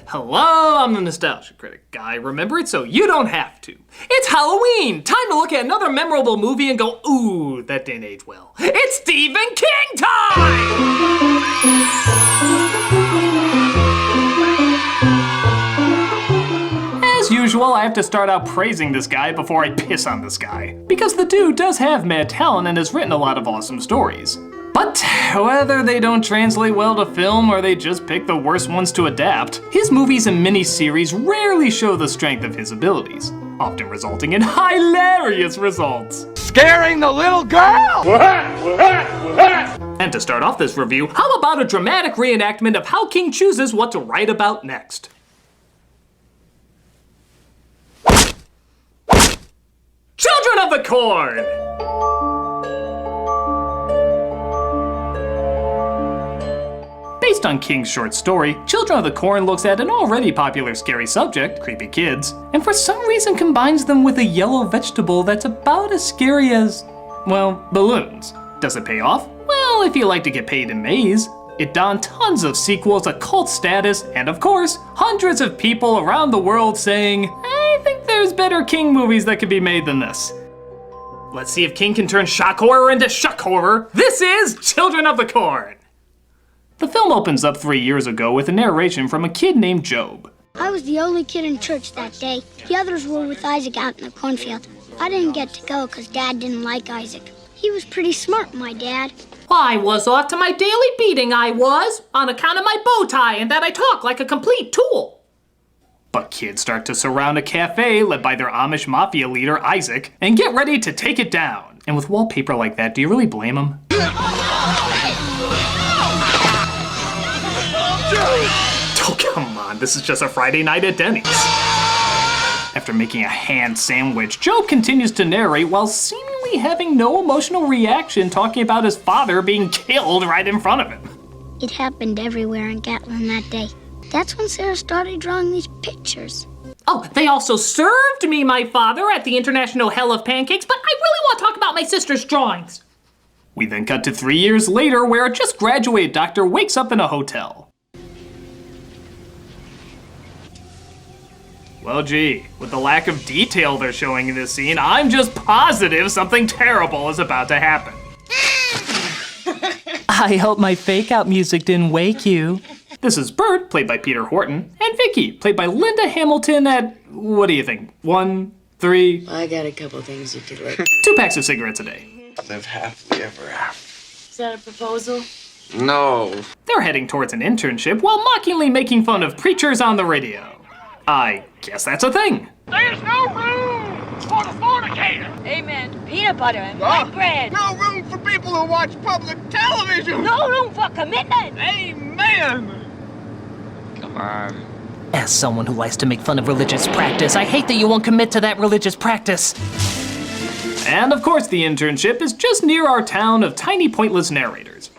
Hello, I'm the Nostalgia Critic guy. Remember it so you don't have to. It's Halloween! Time to look at another memorable movie and go, ooh, that didn't age well. It's Stephen King time! As usual, I have to start out praising this guy before I piss on this guy. Because the dude does have mad talent and has written a lot of awesome stories. But whether they don't translate well to film or they just pick the worst ones to adapt, his movies and miniseries rarely show the strength of his abilities, often resulting in hilarious results. Scaring the little girl! And to start off this review, how about a dramatic reenactment of how King chooses what to write about next? Children of the Corn! Based on King's short story, Children of the Corn looks at an already popular scary subject, creepy kids, and for some reason combines them with a yellow vegetable that's about as scary as, well, balloons. Does it pay off? Well, if you like to get paid in maize. It donned tons of sequels, a cult status, and of course, hundreds of people around the world saying, I think there's better King movies that could be made than this. Let's see if King can turn shock horror into shuck horror. This is Children of the Corn. The film opens up 3 years ago with a narration from a kid named Job. I was the only kid in church that day. The others were with Isaac out in the cornfield. I didn't get to go because Dad didn't like Isaac. He was pretty smart, my dad. I was off to my daily beating, I was, on account of my bow tie and that I talk like a complete tool. But kids start to surround a cafe led by their Amish mafia leader, Isaac, and get ready to take it down. And with wallpaper like that, do you really blame them? Oh, come on, this is just a Friday night at Denny's. After making a hand sandwich, Job continues to narrate while seemingly having no emotional reaction, talking about his father being killed right in front of him. It happened everywhere in Gatlin that day. That's when Sarah started drawing these pictures. Oh, they also served me my father at the International Hell of Pancakes, but I really want to talk about my sister's drawings. We then cut to 3 years later where a just graduated doctor wakes up in a hotel. Well, gee, with the lack of detail they're showing in this scene, I'm just positive something terrible is about to happen. I hope my fake-out music didn't wake you. This is Bert, played by Peter Horton, and Vicky, played by Linda Hamilton at, what do you think, 1, 3? I got a couple things you could like. 2 packs of cigarettes a day. Live happily ever after. Is that a proposal? No. They're heading towards an internship while mockingly making fun of preachers on the radio. I guess that's a thing. There's no room for the fornicator. Amen. Peanut butter and white bread. No room for people who watch public television. No room for commitment. Amen. Come on. As someone who likes to make fun of religious practice, I hate that you won't commit to that religious practice. And of course, the internship is just near our town of tiny pointless narrators.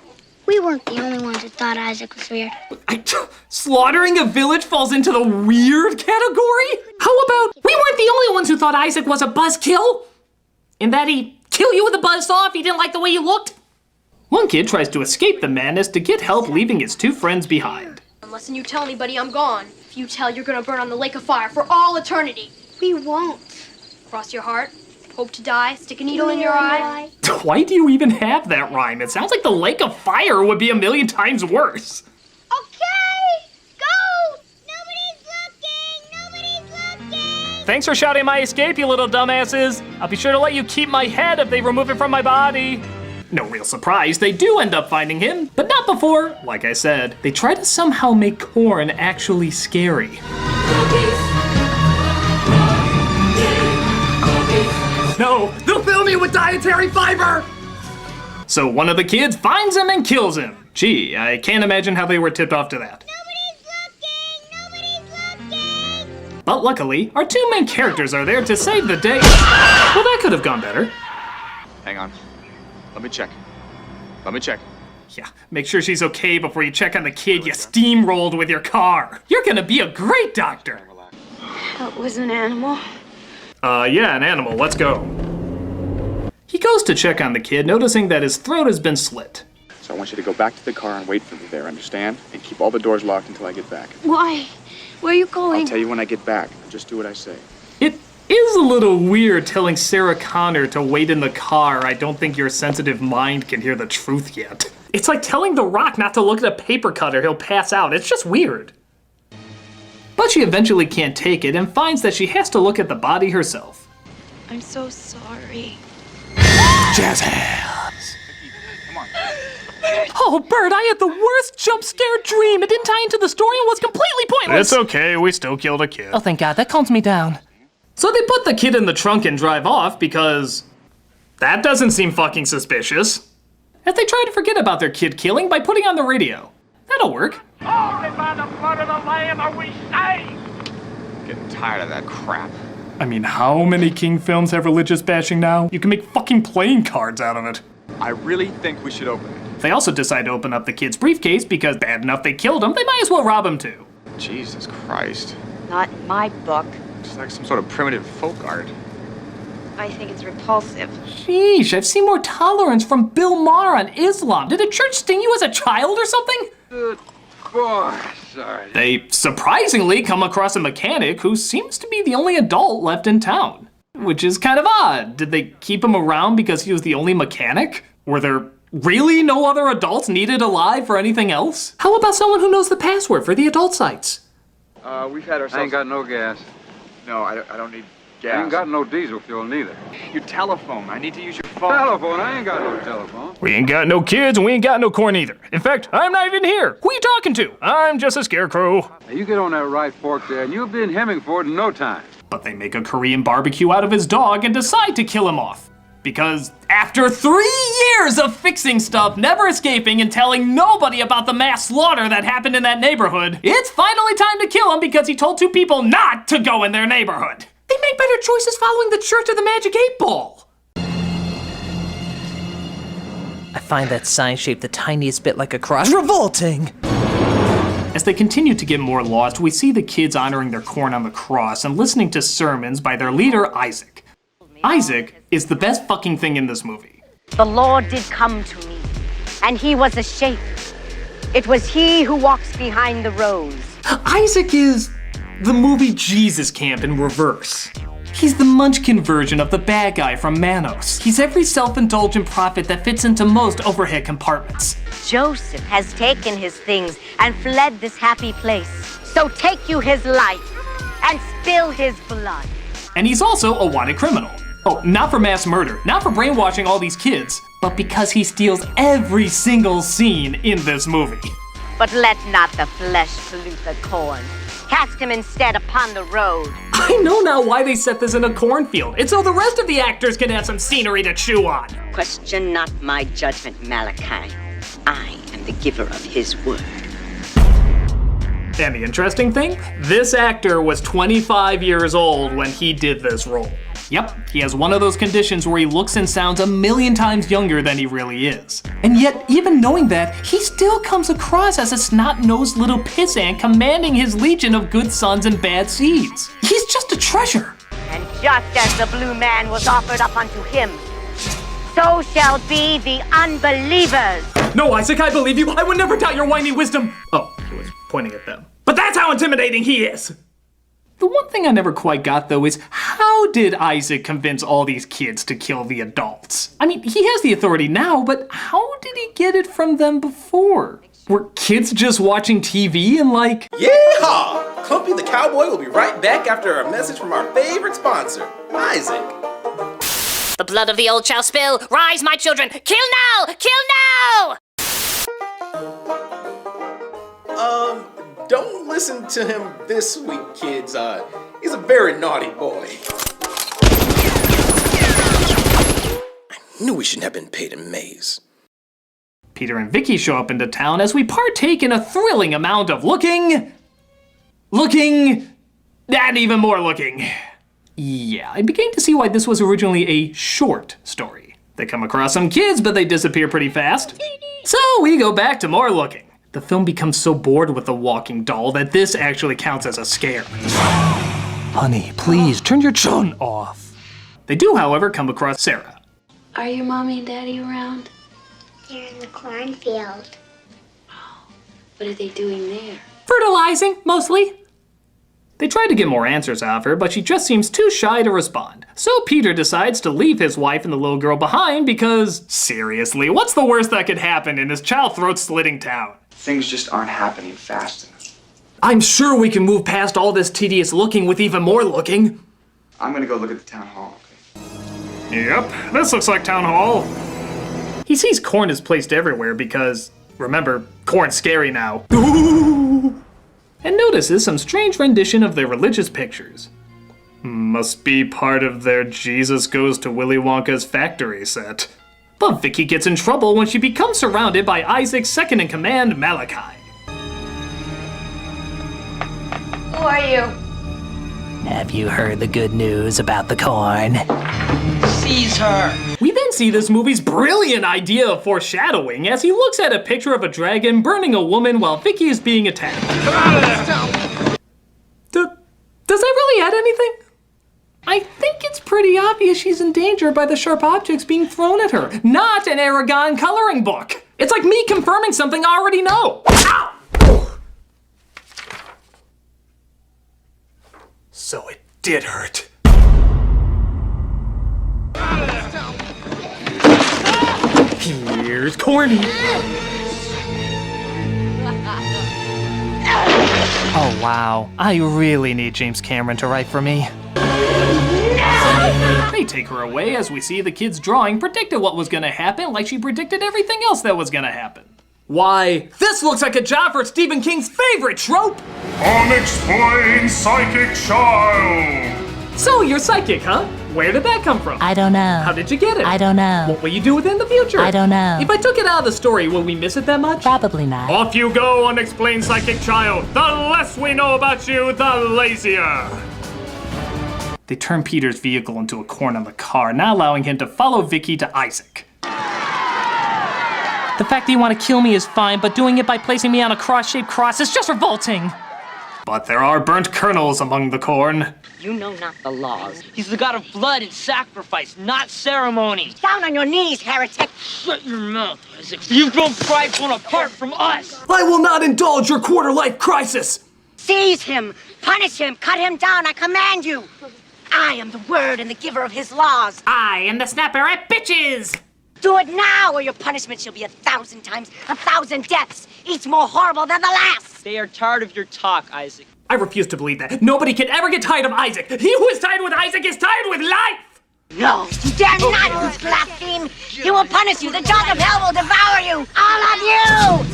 We weren't the only ones who thought Isaac was weird. Slaughtering a village falls into the weird category? How about, we weren't the only ones who thought Isaac was a buzzkill? In that he'd kill you with a buzzsaw if he didn't like the way you looked? One kid tries to escape the madness to get help, leaving his 2 friends behind. Unless you tell anybody I'm gone. If you tell, you're gonna burn on the lake of fire for all eternity. We won't. Cross your heart, hope to die, stick a needle in your eye. Why do you even have that rhyme? It sounds like the lake of fire would be a million times worse. Okay, go! Nobody's looking! Thanks for shouting my escape, you little dumbasses. I'll be sure to let you keep my head if they remove it from my body. No real surprise, they do end up finding him, but not before, like I said, they try to somehow make corn actually scary. No, they'll fill me with dietary fiber! So one of the kids finds him and kills him. Gee, I can't imagine how they were tipped off to that. Nobody's looking! But luckily, our 2 main characters are there to save the day. Well, that could have gone better. Hang on. Let me check. Let me check. Yeah, make sure she's okay before you check on the kid you steamrolled with your car. You're gonna be a great doctor. That was an animal. Yeah, an animal. Let's go. He goes to check on the kid, noticing that his throat has been slit. So I want you to go back to the car and wait for me there, understand? And keep all the doors locked until I get back. Why? Where are you going? I'll tell you when I get back. Just do what I say. It is a little weird telling Sarah Connor to wait in the car. I don't think your sensitive mind can hear the truth yet. It's like telling The Rock not to look at a paper cutter, he'll pass out. It's just weird. But she eventually can't take it and finds that she has to look at the body herself. I'm so sorry. Jazz hands. Come on. Oh, Bert, I had the worst jump scare dream. It didn't tie into the story and was completely pointless. It's okay, we still killed a kid. Oh, thank God, that calms me down. So they put the kid in the trunk and drive off because that doesn't seem fucking suspicious. As they try to forget about their kid killing by putting on the radio. That'll work. Only by the blood of the Lamb are we saved. Getting tired of that crap. I mean, how many King films have religious bashing now? You can make fucking playing cards out of it. I really think we should open it. They also decide to open up the kid's briefcase because bad enough they killed him, they might as well rob him too. Jesus Christ. Not in my book. It's like some sort of primitive folk art. I think it's repulsive. Sheesh, I've seen more tolerance from Bill Maher on Islam. Did a church sting you as a child or something? Good boy, sorry. They surprisingly come across a mechanic who seems to be the only adult left in town. Which is kind of odd. Did they keep him around because he was the only mechanic? Were there really no other adults needed alive for anything else? How about someone who knows the password for the adult sites? We've had ourselves... I ain't got no gas. No, I don't need gas. I ain't got no diesel fuel neither. Your telephone. I need to use your phone. Telephone? I ain't got no telephone. We ain't got no kids and we ain't got no corn either. In fact, I'm not even here. Who are you talking to? I'm just a scarecrow. Now you get on that right fork there and you'll be in Hemingford in no time. But they make a Korean barbecue out of his dog and decide to kill him off. Because after 3 years of fixing stuff, never escaping, and telling nobody about the mass slaughter that happened in that neighborhood, it's finally time to kill him because he told 2 people not to go in their neighborhood. They make better choices following the Church of the Magic 8 Ball. I find that sign shaped the tiniest bit like a cross revolting. As they continue to get more lost, we see the kids honoring their corn on the cross and listening to sermons by their leader, Isaac. Isaac is the best fucking thing in this movie. The Lord did come to me, and he was a shape. It was he who walks behind the rose. Isaac is the movie Jesus Camp in reverse. He's the Munchkin version of the bad guy from Manos. He's every self-indulgent prophet that fits into most overhead compartments. Joseph has taken his things and fled this happy place. So take you his life and spill his blood. And he's also a wanted criminal. Oh, not for mass murder, not for brainwashing all these kids, but because he steals every single scene in this movie. But let not the flesh pollute the corn. Cast him instead upon the road. I know now why they set this in a cornfield. It's so the rest of the actors can have some scenery to chew on. Question not my judgment, Malachi. I am the giver of his word. And the interesting thing, this actor was 25 years old when he did this role. Yep, he has one of those conditions where he looks and sounds a million times younger than he really is. And yet, even knowing that, he still comes across as a snot-nosed little pissant commanding his legion of good sons and bad seeds. He's just a treasure. And just as the blue man was offered up unto him, so shall be the unbelievers. No, Isaac, I believe you. I would never doubt your whiny wisdom. Oh, he was pointing at them. But that's how intimidating he is. The one thing I never quite got, though, is how did Isaac convince all these kids to kill the adults? I mean, he has the authority now, but how did he get it from them before? Were kids just watching TV and like... Yeehaw! Clumpy the Cowboy will be right back after a message from our favorite sponsor, Isaac. The blood of the old shall spill. Rise, my children. Kill now! Kill now! Don't listen to him this week, kids. He's a very naughty boy. I knew we shouldn't have been paid in maize. Peter and Vicky show up into town as we partake in a thrilling amount of looking, and even more looking. Yeah, I began to see why this was originally a short story. They come across some kids, but they disappear pretty fast. So we go back to more looking. The film becomes so bored with the walking doll that this actually counts as a scare. Honey, please, turn your chun off. They do, however, come across Sarah. Are your mommy and daddy around? They're in the cornfield. What are they doing there? Fertilizing, mostly. They try to get more answers out of her, but she just seems too shy to respond. So Peter decides to leave his wife and the little girl behind because, seriously, what's the worst that could happen in this child throat-slitting town? Things just aren't happening fast enough. I'm sure we can move past all this tedious looking with even more looking. I'm gonna go look at the town hall, okay? Yep, this looks like town hall. He sees corn is placed everywhere because, remember, corn's scary now. And notices some strange rendition of their religious pictures. Must be part of their Jesus Goes to Willy Wonka's factory set. But Vicky gets in trouble when she becomes surrounded by Isaac's second-in-command, Malachi. Who are you? Have you heard the good news about the corn? Seize her. We then see this movie's brilliant idea of foreshadowing as he looks at a picture of a dragon burning a woman while Vicky is being attacked. Come out of there. Does that really add anything? I think it's pretty obvious she's endangered by the sharp objects being thrown at her, not an Aragon coloring book. It's like me confirming something I already know. Ow! So it did hurt. Here's Corny. Oh wow, I really need James Cameron to write for me. They take her away as we see the kid's drawing predicted what was gonna happen like she predicted everything else that was gonna happen. Why, this looks like a job for Stephen King's favorite trope! Unexplained psychic child! So you're psychic, huh? Where did that come from? I don't know. How did you get it? I don't know. What will you do with it in the future? I don't know. If I took it out of the story, will we miss it that much? Probably not. Off you go, unexplained psychic child. The less we know about you, the lazier. They turn Peter's vehicle into a corn on the car, not allowing him to follow Vicky to Isaac. The fact that you want to kill me is fine, but doing it by placing me on a cross-shaped cross is just revolting. But there are burnt kernels among the corn. You know not the laws. He's the god of blood and sacrifice, not ceremony. Down on your knees, heretic. Shut your mouth, Isaac. You've grown prideful and apart from us. I will not indulge your quarter-life crisis! Seize him, punish him, cut him down, I command you. I am the word and the giver of his laws. I am the snapper at bitches! Do it now, or your punishment shall be 1,000 times 1,000 deaths, each more horrible than the last. They are tired of your talk, Isaac. I refuse to believe that. Nobody can ever get tired of Isaac. He who is tired with Isaac is tired with life! No, you dare not blaspheme. He will punish you. The jaws of hell will devour you. All of you!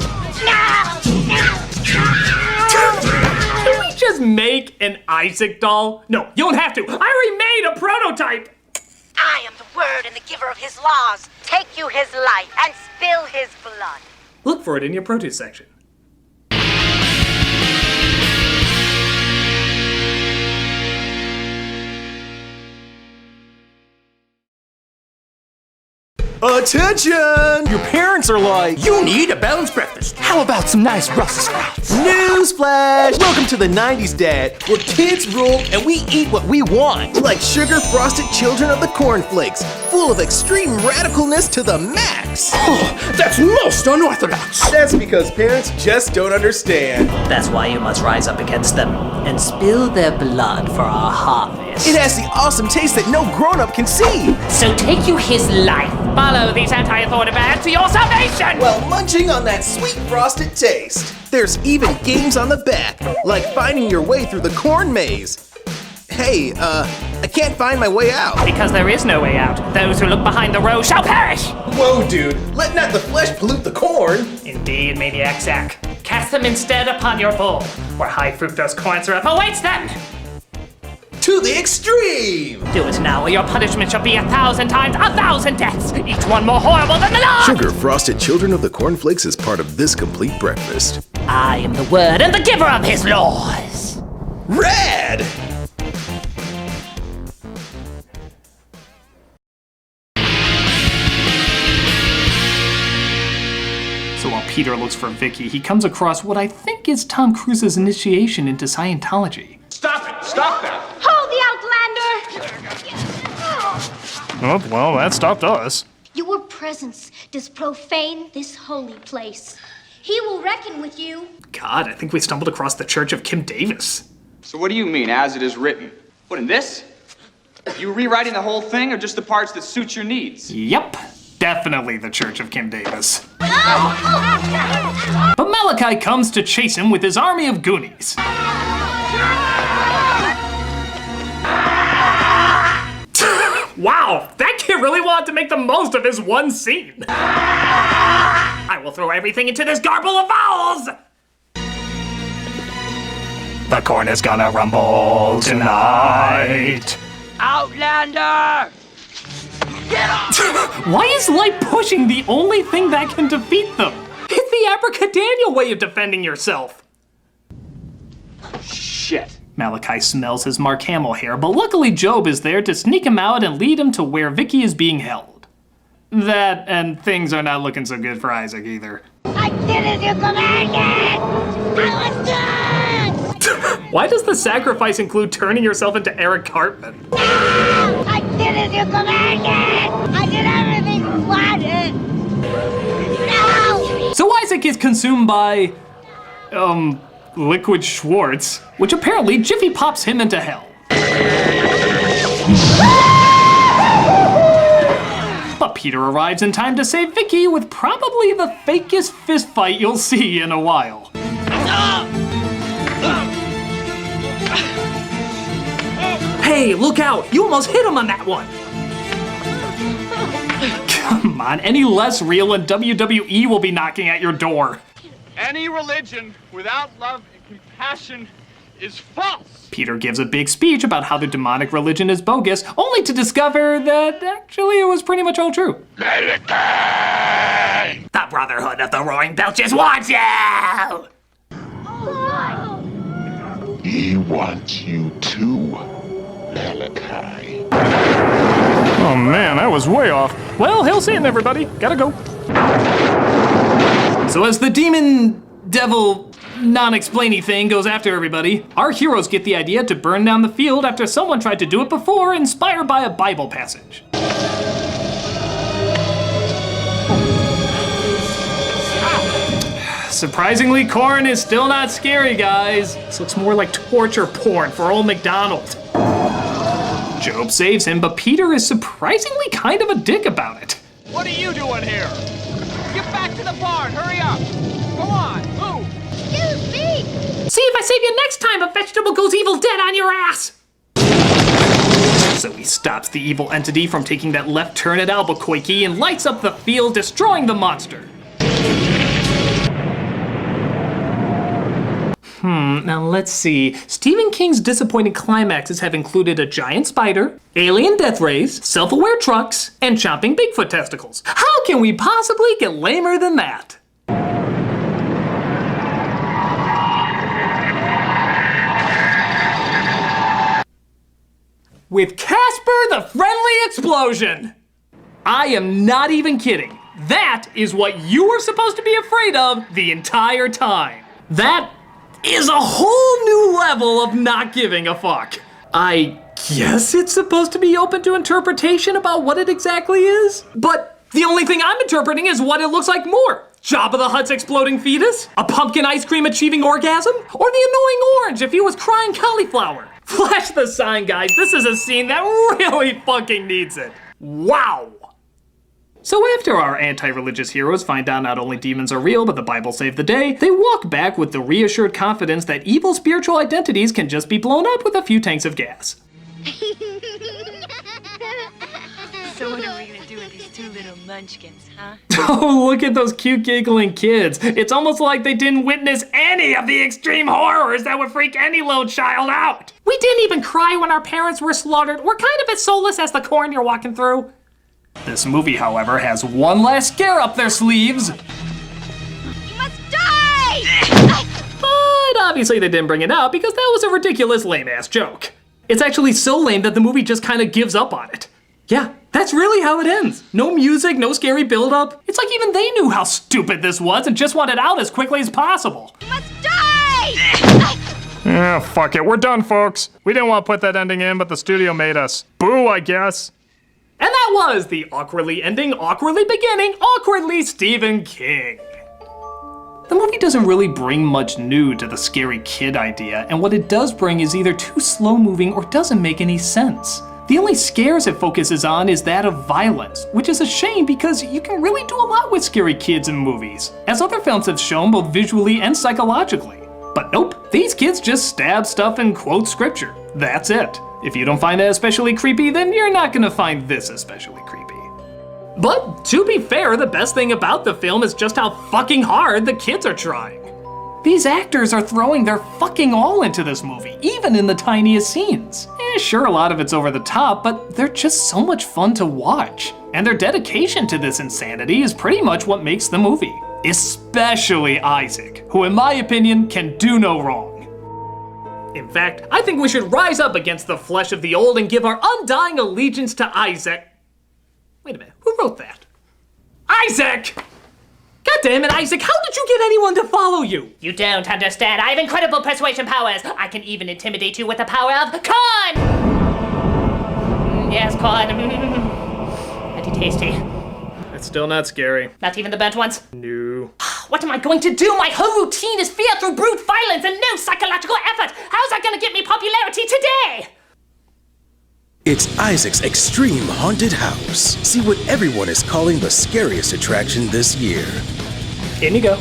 Can we just make an Isaac doll? No, you don't have to. I already made a prototype. I am the word and the giver of his laws. Take you his life and spill his blood. Look for it in your produce section. Attention! Your parents are like, you need a balanced breakfast. How about some nice Brussels sprouts? Newsflash! Welcome to the 90s, Dad, where kids rule and we eat what we want. Like sugar-frosted children of the cornflakes, full of extreme radicalness to the max. Oh, that's most unorthodox. That's because parents just don't understand. That's why you must rise up against them and spill their blood for our harvest. It has the awesome taste that no grown-up can see. So take you his life. Follow these anti-authority bands to your salvation! While munching on that sweet frosted taste. There's even games on the back, like finding your way through the corn maze. Hey, I can't find my way out. Because there is no way out. Those who look behind the row shall perish! Whoa, dude, let not the flesh pollute the corn. Indeed, maniac Zack. Cast them instead upon your bowl, where high fructose corn syrup awaits them! To the extreme! Do it now, or your punishment shall be 1,000 times 1,000 deaths, each one more horrible than the last! Sugar-frosted children of the cornflakes is part of this complete breakfast. I am the word and the giver of his laws! Rad! So while Peter looks for Vicky, he comes across what I think is Tom Cruise's initiation into Scientology. Stop it! Stop that! Hold the Outlander! Oh, well, that stopped us. Your presence does profane this holy place. He will reckon with you. God, I think we stumbled across the Church of Kim Davis. So what do you mean, as it is written? What, in this? You rewriting the whole thing or just the parts that suit your needs? Yep, definitely the Church of Kim Davis. But Malachi comes to chase him with his army of Goonies. Wow, that kid really wanted to make the most of his one scene. I will throw everything into this garble of vowels! The corn is gonna rumble tonight. Outlander! Get off! Why is light pushing the only thing that can defeat them? It's the abracadabra way of defending yourself. Shit. Malachi smells his Mark Hamill hair, but luckily Job is there to sneak him out and lead him to where Vicky is being held. That, and things are not looking so good for Isaac either. I did as you commanded! I was good! Why does the sacrifice include turning yourself into Eric Cartman? No! I did as you commanded! I did everything you wanted! No! So Isaac is consumed by, Liquid Schwartz, which apparently Jiffy pops him into hell. But Peter arrives in time to save Vicky with probably the fakest fistfight you'll see in a while. Hey, look out! You almost hit him on that one! Come on, any less real and WWE will be knocking at your door. Any religion without love and compassion is false. Peter gives a big speech about how the demonic religion is bogus, only to discover that actually it was pretty much all true. Malachi! The Brotherhood of the Roaring Belches wants you! He wants you too, Malachi. Oh man, I was way off. Well, hail Satan, everybody. Gotta go. So as the demon, devil, non-explainy thing goes after everybody, our heroes get the idea to burn down the field after someone tried to do it before, inspired by a Bible passage. Surprisingly, corn is still not scary, guys. This looks more like torture porn for old McDonald. Job saves him, but Peter is surprisingly kind of a dick about it. What are you doing here? Get back to the barn, hurry up! Go on, move! Excuse me! See if I save you next time a vegetable goes evil dead on your ass! So he stops the evil entity from taking that left turn at Albuquerque and lights up the field, destroying the monster. Now let's see. Stephen King's disappointing climaxes have included a giant spider, alien death rays, self-aware trucks, and chomping Bigfoot testicles. How can we possibly get lamer than that? With Casper the Friendly Explosion! I am not even kidding. That is what you were supposed to be afraid of the entire time. That is a whole new level of not giving a fuck. I guess it's supposed to be open to interpretation about what it exactly is, but the only thing I'm interpreting is what it looks like more. Jabba the Hutt's exploding fetus? A pumpkin ice cream achieving orgasm? Or the annoying orange if he was crying cauliflower? Flash the sign, guys. This is a scene that really fucking needs it. Wow. So after our anti-religious heroes find out not only demons are real, but the Bible saved the day, they walk back with the reassured confidence that evil spiritual identities can just be blown up with a few tanks of gas. So what are we gonna do with these two little munchkins, huh? Oh, look at those cute giggling kids. It's almost like they didn't witness any of the extreme horrors that would freak any little child out. We didn't even cry when our parents were slaughtered. We're kind of as soulless as the corn you're walking through. This movie, however, has one last scare up their sleeves. You must die! But obviously they didn't bring it out because that was a ridiculous lame-ass joke. It's actually so lame that the movie just kind of gives up on it. Yeah, that's really how it ends. No music, no scary build-up. It's like even they knew how stupid this was and just wanted out as quickly as possible. You must die! Yeah, fuck it. We're done, folks. We didn't want to put that ending in, but the studio made us. Boo, I guess. And that was the awkwardly ending, awkwardly beginning, awkwardly Stephen King. The movie doesn't really bring much new to the scary kid idea, and what it does bring is either too slow-moving or doesn't make any sense. The only scares it focuses on is that of violence, which is a shame because you can really do a lot with scary kids in movies, as other films have shown both visually and psychologically. But nope, these kids just stab stuff and quote scripture. That's it. If you don't find that especially creepy, then you're not gonna find this especially creepy. But to be fair, the best thing about the film is just how fucking hard the kids are trying. These actors are throwing their fucking all into this movie, even in the tiniest scenes. Sure, a lot of it's over the top, but they're just so much fun to watch. And their dedication to this insanity is pretty much what makes the movie. Especially Isaac, who in my opinion can do no wrong. In fact, I think we should rise up against the flesh of the old and give our undying allegiance to Isaac. Wait a minute, who wrote that? Isaac! God damn it, Isaac, how did you get anyone to follow you? You don't understand. I have incredible persuasion powers. I can even intimidate you with the power of corn! Yes, corn. Pretty tasty. It's still not scary. Not even the burnt ones? No. What am I going to do? My whole routine is fear through brute violence and no psychological effort. How's that gonna get me popularity today? It's Isaac's Extreme Haunted House. See what everyone is calling the scariest attraction this year. In you go.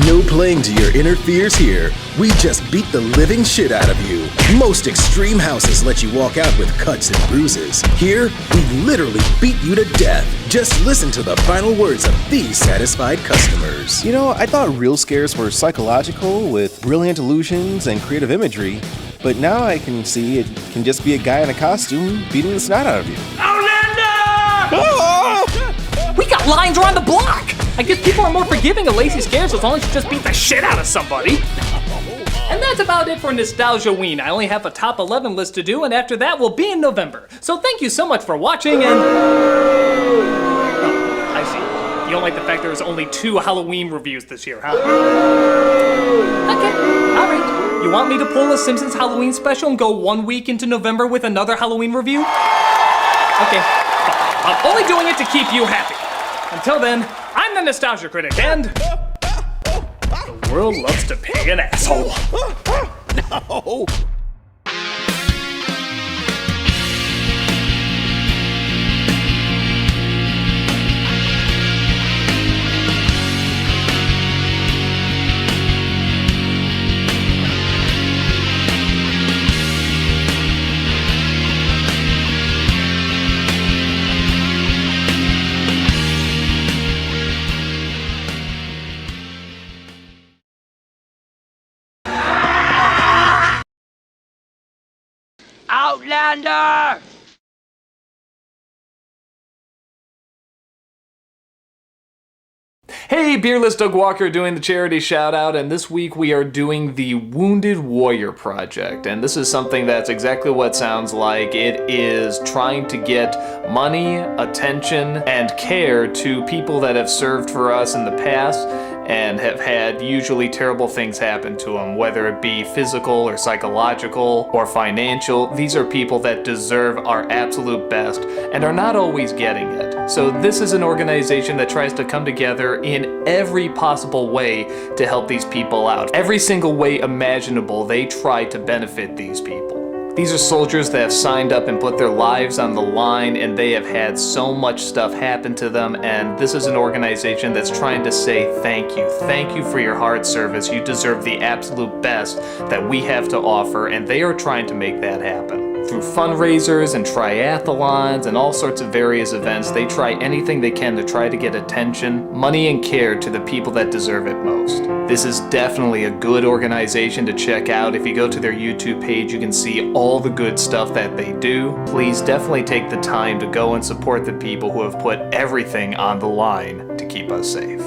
No playing to your inner fears here. We just beat the living shit out of you. Most extreme houses let you walk out with cuts and bruises. Here, we literally beat you to death. Just listen to the final words of these satisfied customers. You know, I thought real scares were psychological with brilliant illusions and creative imagery, but now I can see it can just be a guy in a costume beating the snot out of you. We got lines around the block! I guess people are more forgiving of lazy scares as long as you just beat the shit out of somebody. And that's about it for Nostalgia-ween. I only have a top 11 list to do, and after that will be in November. So thank you so much for watching, and... Oh, I see. You don't like the fact there was only 2 Halloween reviews this year, huh? Okay, alright. You want me to pull a Simpsons Halloween special and go 1 week into November with another Halloween review? Okay, I'm only doing it to keep you happy. Until then, I'm the Nostalgia Critic, and the world loves to pay an asshole. No! Outlander! Hey, Beerless Doug Walker doing the charity shout out, and this week we are doing the Wounded Warrior Project, and this is something that's exactly what it sounds like. It is trying to get money, attention, and care to people that have served for us in the past and have had usually terrible things happen to them, whether it be physical or psychological or financial. These are people that deserve our absolute best and are not always getting it. So this is an organization that tries to come together in every possible way to help these people out. Every single way imaginable, they try to benefit these people. These are soldiers that have signed up and put their lives on the line, and they have had so much stuff happen to them, and this is an organization that's trying to say thank you. Thank you for your hard service. You deserve the absolute best that we have to offer, and they are trying to make that happen. Through fundraisers and triathlons and all sorts of various events, they try anything they can to try to get attention, money, and care to the people that deserve it most. This is definitely a good organization to check out. If you go to their YouTube page, you can see all the good stuff that they do. Please definitely take the time to go and support the people who have put everything on the line to keep us safe.